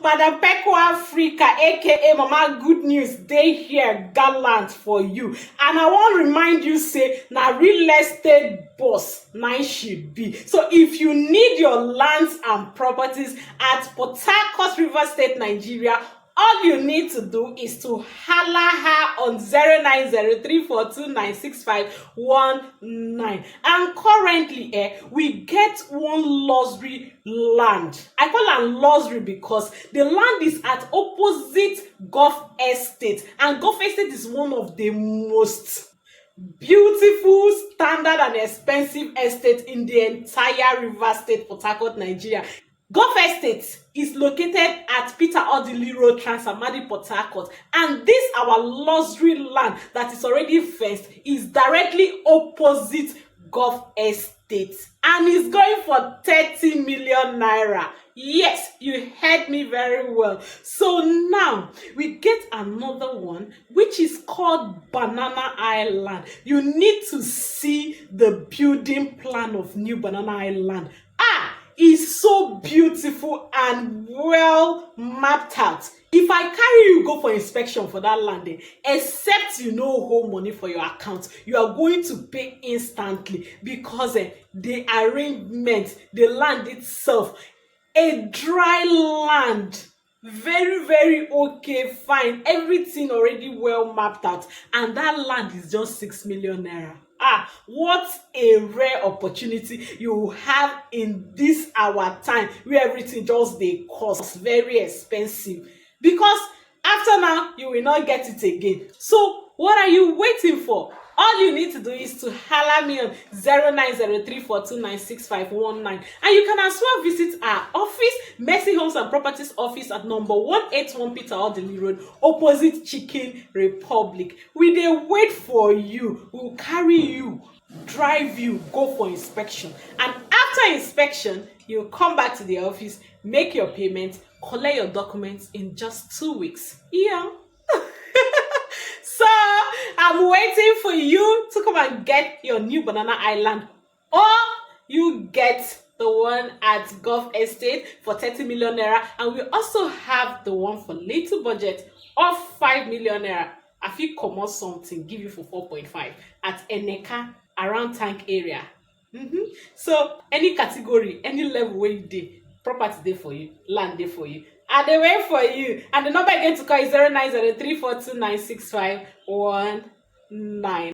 Madam Peko Africa, aka Mama Good News, dey here gallant for you. And I wan remind you say na real estate boss na she be. So if you need your lands and properties at Port-Harcourt River State, Nigeria, all you need to do is to holla her on 09034296519. And currently, we get one luxury land. I call am luxury because the land is at opposite Gulf Estate, and Gulf Estate is one of the most beautiful, standard and expensive estate in the entire River State, Port-Harcourt, Nigeria. Gulf Estate is located at Odili Road, Trans-Amadi, Port-Harcourt, and this our luxury land that is already fenced is directly opposite Gulf Estate, and is going for 30 million naira. Yes, you heard me very well. So now we get another one which is called Banana Highland. You need to see the building plan of new Banana Highland. Is so beautiful and well mapped out. If I carry you go for inspection for that land, except you no hold money for your account, you are going to pay instantly because the arrangement, the land itself, a dry land, very okay, fine, everything already well mapped out, and that land is just 6 million naira. What a rare opportunity you have in this our time where everything just dey cost very expensive, because after now you will not get it again. So what are you waiting for? All you need to do is to holler me on 09034296519, and you can as well visit our office, Mercy Homes and Properties office at number 181 Odili Road, opposite Chicken Republic. We dey wait for you. We'll carry you, drive you, go for inspection, and after inspection you come back to the office, make your payment, collect your documents in just 2 weeks. So I'm waiting for you to come and get your new Banana Island, or you get the one at Gulf Estate for 30 million naira, and we also have the one for little budget of 5 million naira. I fit comot something give you for 4.5 at Eneka around Tank area. So any category, any level where you dey, property dey for you, land dey for you. I dey wait for you, and the number again to call is 09034296519.